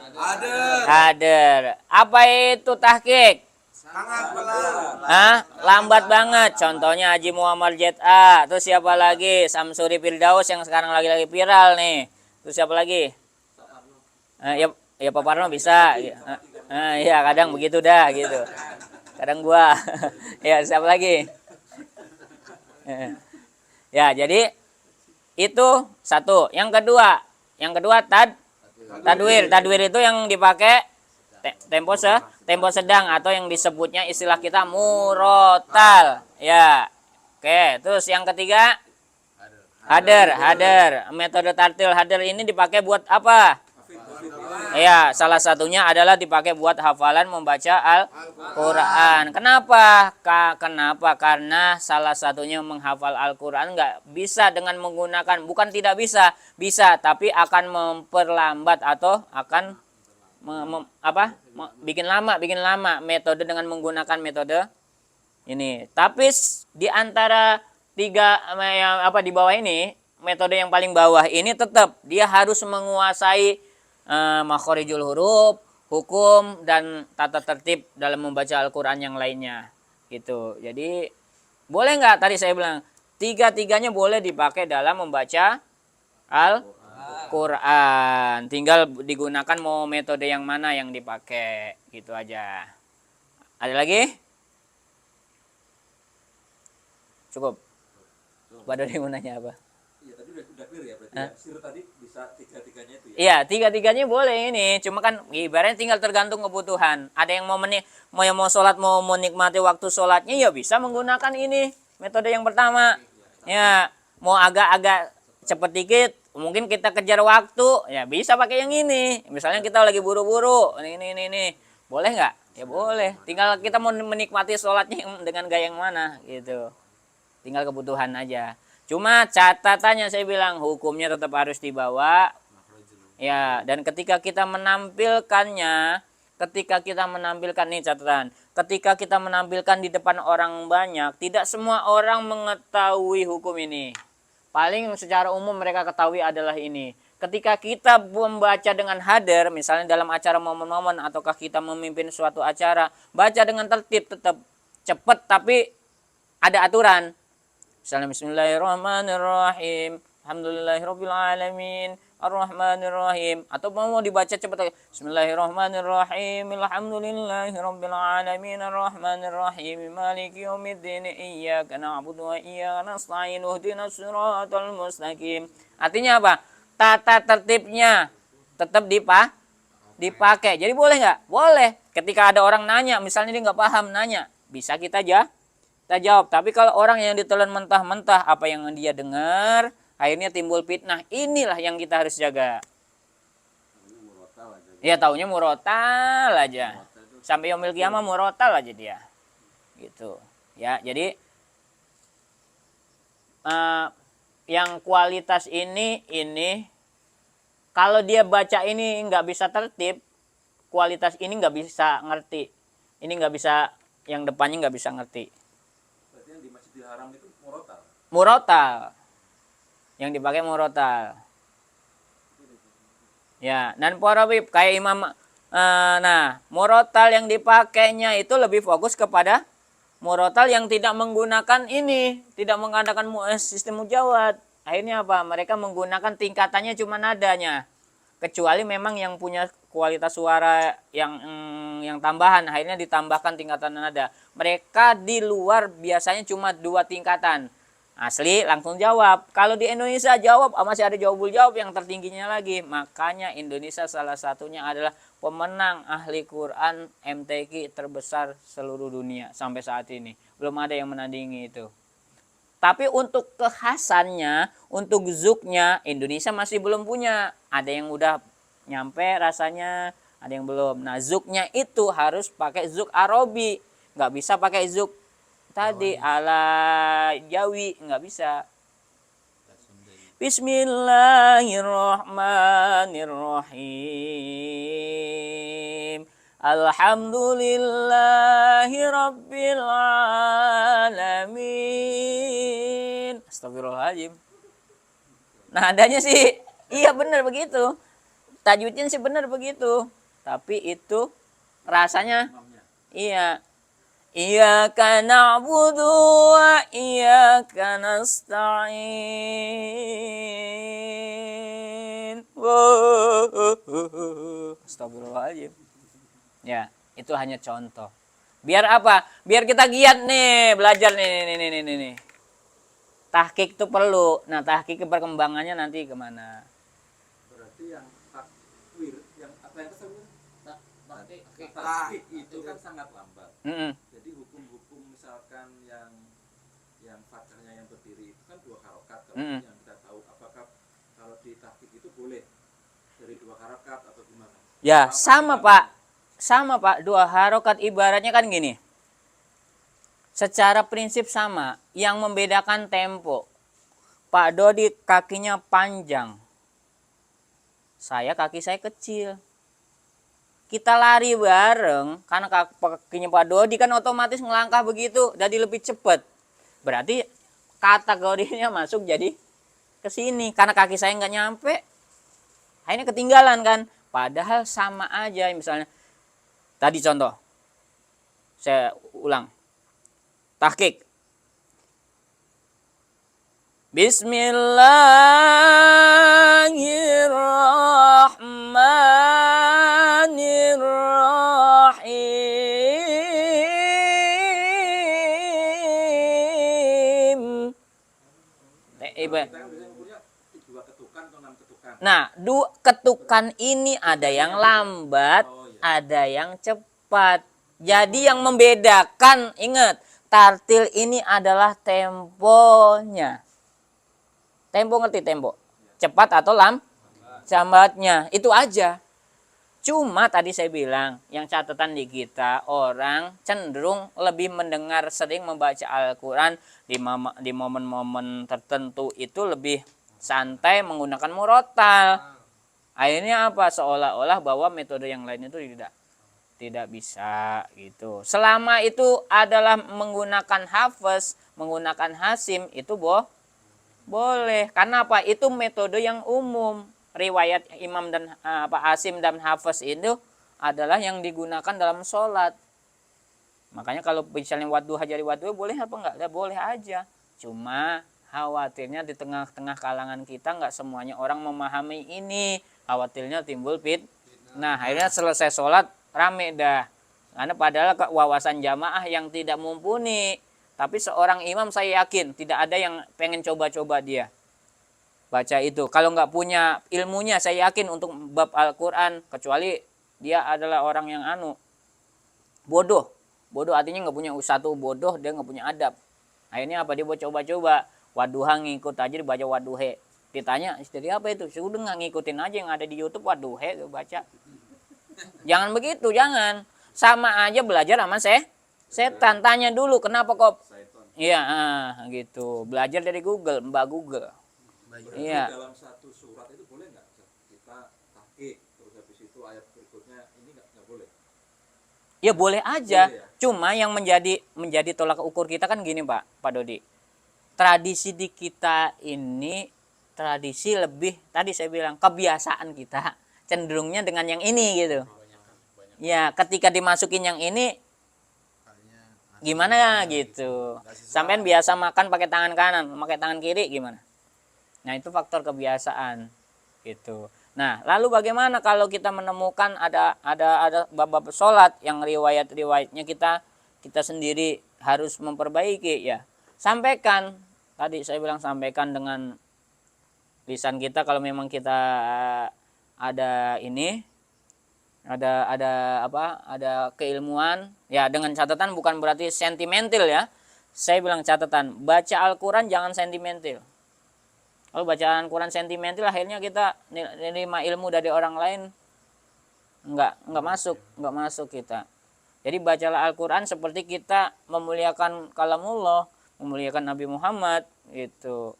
hadir. Apa itu tahqiq? Sangat pelan. Lambat banget. Contohnya Haji Muhammad ZA. Terus siapa lagi? Samsuri Firdaus yang sekarang lagi viral nih. Terus siapa lagi? Ya Pak Parno bisa. Ya kadang begitu dah gitu. Kadang gua. Ya siapa lagi? Ya jadi itu satu. Yang kedua tadwir. Tadwir itu yang dipakai tempo sedang atau yang disebutnya istilah kita murotal. Ya. Oke, terus yang ketiga hadir. Metode tartil hadir ini dipakai buat apa? Ya, salah satunya adalah dipakai buat hafalan membaca Al-Quran. Kenapa? Karena salah satunya menghafal Al-Quran nggak bisa dengan menggunakan, bukan tidak bisa, tapi akan memperlambat atau akan bikin lama metode dengan menggunakan metode ini. Tapi di antara 3 di bawah ini, metode yang paling bawah ini tetap dia harus menguasai makhorijul huruf, hukum, dan tata tertib dalam membaca Al-Quran yang lainnya gitu. Jadi boleh nggak tadi saya bilang 3-tiganya boleh dipakai dalam membaca Al-Quran, tinggal digunakan mau metode yang mana yang dipakai gitu aja. Ada lagi? Cukup? Pak Dodi mau nanya apa? Iya, tadi udah clear ya berarti. Sir tadi bisa 3-tiganya itu ya. Iya, 3-tiganya boleh ini. Cuma kan ibaratnya tinggal tergantung kebutuhan. Ada yang mau sholat, mau menikmati waktu sholatnya ya bisa menggunakan ini metode yang pertama. Ya, mau agak-agak cepet dikit mungkin kita kejar waktu, ya bisa pakai yang ini. Misalnya kita lagi buru-buru, ini. Boleh nggak? Ya boleh. Tinggal kita mau menikmati sholatnya dengan gaya yang mana gitu. Tinggal kebutuhan aja. Cuma catatannya saya bilang hukumnya tetap harus dibawa. Ya, dan ketika kita menampilkannya, nih catatan, ketika kita menampilkan di depan orang banyak, tidak semua orang mengetahui hukum ini. Paling secara umum mereka ketahui adalah ini. Ketika kita membaca dengan hadir, misalnya dalam acara momen-momen ataukah kita memimpin suatu acara, baca dengan tertib, tetap cepat tapi ada aturan. Misalnya bismillahirrahmanirrahim, alhamdulillahirrabbilalamin, ar-rahmanirrahim. Atau mau dibaca cepat, bismillahirrahmanirrahim, alhamdulillahirrabbilalamin, ar-rahmanirrahim, maliki yaumiddin, iyyaka na'budu wa iyyaka nasta'in, ihdinas siratal mustaqim. Artinya apa? Tata tertibnya tetap dipakai. Jadi boleh nggak? Boleh. Ketika ada orang nanya, misalnya dia nggak paham nanya, bisa kita jawab. Tapi kalau orang yang ditelan mentah-mentah apa yang dia dengar, akhirnya timbul fitnah. Inilah yang kita harus jaga. Ya taunya murotal aja. Sampai yaumil qiyamah murotal aja dia. Gitu. Ya, jadi yang kualitas ini kalau dia baca ini nggak bisa tertib, kualitas ini nggak bisa ngerti. Ini nggak bisa, yang depannya nggak bisa ngerti. Berarti yang di Masjidil Haram itu murotal. Murotal. Yang dipakai murotal. Ya, dan para wib kayak imam murotal yang dipakainya itu lebih fokus kepada murotal yang tidak menggunakan ini, tidak menggunakan sistem mujawad. Akhirnya apa? Mereka menggunakan tingkatannya cuma nadanya. Kecuali memang yang punya kualitas suara yang tambahan, akhirnya ditambahkan tingkatan nada. Mereka di luar biasanya cuma 2 tingkatan. Asli langsung jawab. Kalau di Indonesia jawab masih ada jawabul jawab yang tertingginya lagi. Makanya Indonesia salah satunya adalah pemenang ahli Quran MTQ terbesar seluruh dunia sampai saat ini. Belum ada yang menandingi itu. Tapi untuk kekhasannya, untuk zuknya, Indonesia masih belum punya. Ada yang udah nyampe rasanya, ada yang belum. Nah, zuknya itu harus pakai zuk Arabi. Nggak bisa pakai zuk tadi ala Jawi, nggak bisa. Bismillahirrahmanirrahim. Alhamdulillahi rabbil alamin. Astagfirullahaladzim. Nah, adanya sih iya benar begitu. Tajwidnya sih benar begitu. Tapi itu rasanya iya. Iyyaka na'budu wa iyyaka nasta'in. Astagfirullahaladzim. Ya, itu hanya contoh. Biar apa? Biar kita giat nih belajar nih. Tahqiq itu perlu. Nah, tahqiq perkembangannya nanti kemana? Berarti yang takwir, yang apa yang tersebut? Tahqiq itu kan sangat lambat. Jadi hukum-hukum misalkan yang fathahnya yang berdiri itu kan 2 harokat. Yang kita tahu, apakah kalau di tahqiq itu boleh dari 2 harokat atau gimana? Ya, sama Pak. Sama Pak, 2 harokat ibaratnya kan gini. Secara prinsip sama, yang membedakan tempo. Pak Dodi kakinya panjang. Kaki saya kecil. Kita lari bareng, karena kakinya Pak Dodi kan otomatis ngelangkah begitu, jadi lebih cepat. Berarti kategorinya masuk jadi ke sini, karena kaki saya nggak nyampe. Akhirnya ketinggalan kan. Padahal sama aja, misalnya. Tadi contoh, saya ulang. Tahqiq. Bismillahirrahmanirrahim. Nah, 2 ketukan ini ada yang lambat, ada yang cepat. Jadi yang membedakan, ingat, tartil ini adalah temponya. Tempo, ngerti tempo? cepat atau lambatnya. Itu aja. Cuma tadi saya bilang, yang catatan di kita, orang cenderung lebih mendengar, sering membaca Al-Quran di momen-momen tertentu itu lebih santai menggunakan murotal. Akhirnya apa? Seolah-olah bahwa metode yang lain itu tidak bisa gitu. Selama itu adalah menggunakan hafaz, menggunakan hasim, itu boleh. Karena apa? Itu metode yang umum. Riwayat imam dan hasim dan hafaz itu adalah yang digunakan dalam sholat. Makanya kalau misalnya wadduha jadi wadduha boleh apa enggak? Ya boleh aja. Cuma khawatirnya di tengah-tengah kalangan kita enggak semuanya orang memahami ini. Khawatirnya timbul nah akhirnya selesai sholat rame dah. Karena padahal wawasan jamaah yang tidak mumpuni. Tapi seorang imam saya yakin tidak ada yang pengen coba-coba dia baca itu. Kalau nggak punya ilmunya saya yakin untuk bab Al-Quran. Kecuali dia adalah orang yang bodoh. Bodoh artinya nggak punya satu bodoh, dia nggak punya adab. Akhirnya apa? Dia buat coba-coba. Waduha ngikut aja dibaca waduhe. Ditanya, istri apa itu? Sudah nggak ngikutin aja yang ada di YouTube waduhe baca. Jangan begitu, jangan. Sama aja belajar sama setan. Tanya dulu kenapa kok? Iya, gitu. Belajar dari Google, Mbak Google. Iya. Dalam satu surat itu boleh nggak kita tahqiq terus habis itu ayat berikutnya ini nggak boleh? Ya boleh aja. Boleh, ya? Cuma yang menjadi tolak ukur kita kan gini Pak Dodi. Tradisi di kita ini tradisi lebih tadi saya bilang kebiasaan kita cenderungnya dengan yang ini gitu. Ya ketika dimasukin yang ini gimana gitu. Sampean biasa makan pakai tangan kanan, pakai tangan kiri gimana? Nah itu faktor kebiasaan gitu. Nah lalu bagaimana kalau kita menemukan ada bab-bab sholat yang riwayatnya kita sendiri harus memperbaiki ya. Sampaikan tadi saya bilang sampaikan dengan lisan kita kalau memang kita ada keilmuan ya, dengan catatan bukan berarti sentimental ya. Saya bilang catatan baca Al-Quran jangan sentimental. Kalau bacaan Quran sentimental akhirnya kita nerima ilmu dari orang lain nggak masuk kita. Jadi bacalah Al-Quran seperti kita memuliakan kalamullah, memuliakan Nabi Muhammad gitu.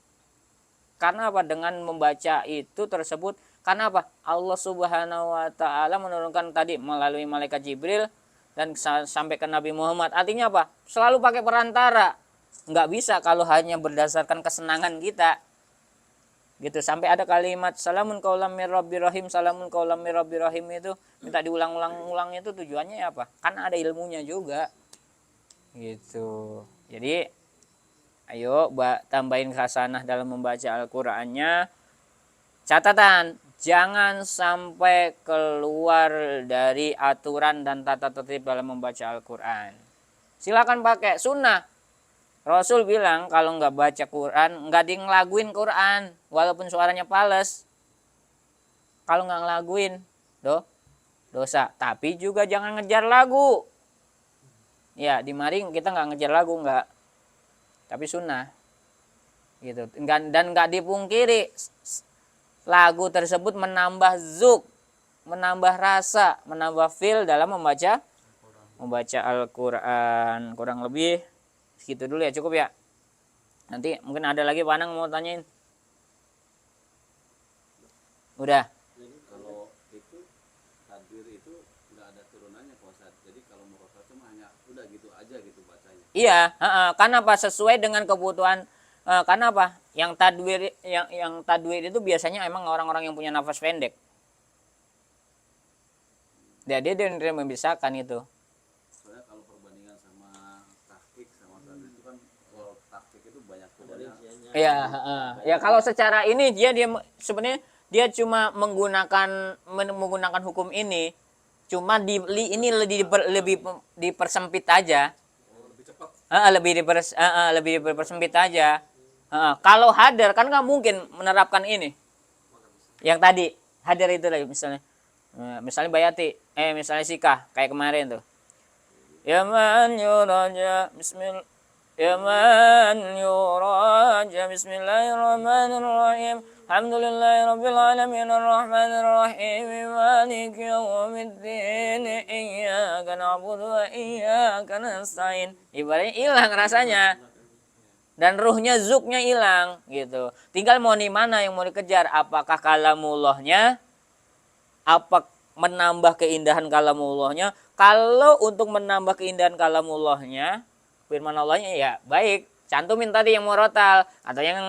Karena apa? Dengan membaca itu tersebut, karena apa? Allah Subhanahu wa taala menurunkan tadi melalui malaikat Jibril dan sampai ke Nabi Muhammad. Artinya apa? Selalu pakai perantara. Nggak bisa kalau hanya berdasarkan kesenangan kita. Gitu, sampai ada kalimat salamun qaulam mir rabbir rahim, salamun qaulam mir rabbir rahim itu minta diulang-ulang itu tujuannya apa? Karena ada ilmunya juga. Gitu. Jadi ayo tambahin khasanah dalam membaca Al-Qur'annya. Catatan, jangan sampai keluar dari aturan dan tata tertib dalam membaca Al-Qur'an. Silakan pakai sunnah. Rasul bilang kalau nggak baca Quran, nggak ngelaguin Quran, walaupun suaranya fales. Kalau nggak ngelaguin, dosa. Tapi juga jangan ngejar lagu. Ya, di mari kita nggak ngejar lagu, nggak. Tapi sunnah. Gitu. Dan nggak dipungkiri, lagu tersebut menambah zuk, menambah rasa, menambah feel dalam membaca Al-Quran. Kurang lebih segitu dulu ya, cukup ya. Nanti mungkin ada lagi Pak Anang mau tanyain. Udah. Jadi kalau itu takbir itu nggak ada turunannya Pak Ustadz. Jadi kalau murotal cuma hanya udah gitu aja gitu bacanya. Iya, karena apa? Sesuai dengan kebutuhan. Karena apa? Yang tadwir itu biasanya emang orang-orang yang punya nafas pendek. Dia membisahkan itu. Soalnya kalau perbandingan sama tahqiq sama tadwir itu kan, kalau tahqiq itu banyak turunan. Iya, ya kalau secara ini dia sebenarnya dia cuma menggunakan hukum ini, cuma ini lebih dipersempit aja. Lebih dipersempit aja. Kalau hadar kan nggak mungkin menerapkan ini. Yang tadi hadar itu lagi misalnya bayati, misalnya sikah kayak kemarin tuh. Ya man yuraja bismillah. Ya man yuraja bismillahirrahmanirrahim. Alhamdulillahirabbil alamin arrahmanir rahim maliki yaumiddin iyyaka na'budu wa iyyaka nasta'in. Ibaratnya hilang rasanya. Dan ruhnya, zuknya hilang gitu. Tinggal mau di mana yang mau dikejar, apakah kalamullahnya, apa menambah keindahan kalamullahnya. Kalau untuk menambah keindahan kalamullahnya, firman Allahnya ya baik, cantumin tadi yang murotal atau yang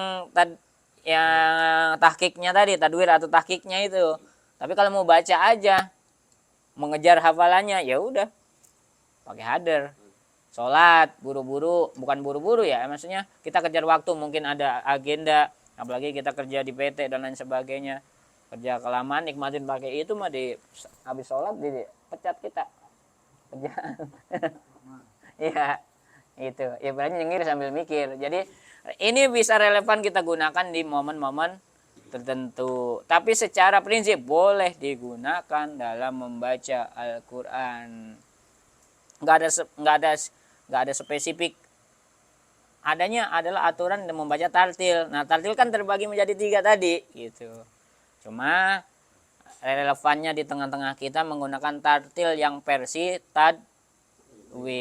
tahqiqnya tadi, tadwir atau tahqiqnya itu. Tapi kalau mau baca aja, mengejar hafalannya, ya udah pakai hadir. Sholat buru-buru, bukan buru-buru ya, maksudnya kita kejar waktu, mungkin ada agenda, apalagi kita kerja di PT dan lain sebagainya, kerja kelamaan nikmatin pakai itu mah di habis sholat dipecat kita kerjaan. Iya itu ya, berarti nyengir sambil mikir. Jadi ini bisa relevan kita gunakan di momen-momen tertentu, tapi secara prinsip boleh digunakan dalam membaca Al-Quran. Nggak ada spesifik. Adanya adalah aturan dan membaca tartil. Nah, tartil kan terbagi menjadi 3 tadi gitu. Cuma relevannya di tengah-tengah kita menggunakan tartil yang versi tadwir.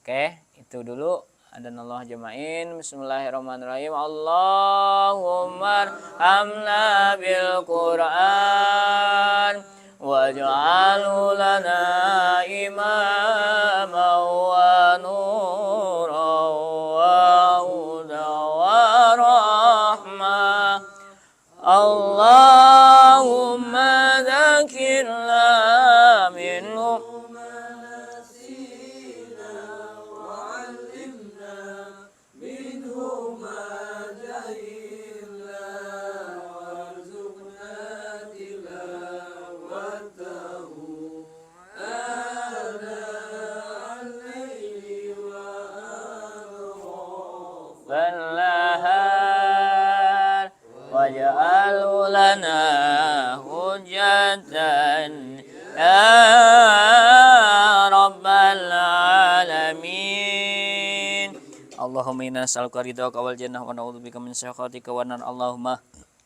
Oke, itu dulu. Adanallah jamain. Bismillahirrahmanirrahim. Allahumma arhamna bil Qur'an waj'alhu lana imaman wa nuran wa hudan wa rahmah. Allahumma dzakirna minhu بالنهار واجعله لنا حجة يا رب العالمين اللهم إنا نسألك رضاك والجنة ونعوذ بك من سخطك والنار اللهم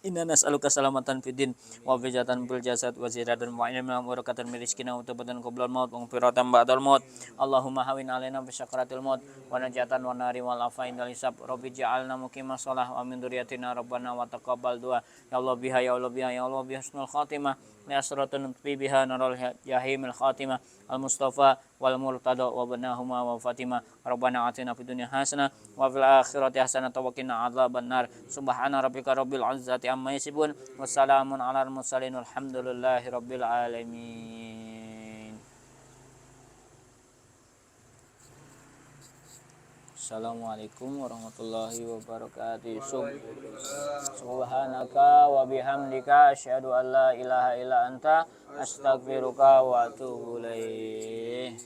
inna nas'aluka salamatan fid din wa fijatan bil jasad wa ziyadatan wa ilman wa barakatan min rizqina wa tawbatan qoblal maut wa firatan ba'dal maut. Allahumma hawin alaina bi sakratil maut wa najatan wa nari wal afain dal hisab. Rabbi ja'alna muqimas shalah wa min dzurriyyatina rabbana wa taqabbal du'a. Ya Allah biha ya Allah biha ya Allah bi husnul khatimah. Ya asratun biha narul jahimil khatimah. Al Mustafa wal Murtada wa banahuma wa Fatimah. Rabbana atina fid dunya hasanah wa fil akhirati hasanah wa qina adzabannar. Subhana rabbika rabbil izzati amma yasifun. Wassalamun alal mursalin walhamdulillahi rabbil alamin. Assalamualaikum warahmatullahi wabarakatuh. Subhanaka wa bihamdika asyhadu an la ilaha illa anta astaghfiruka wa atubu ilaik.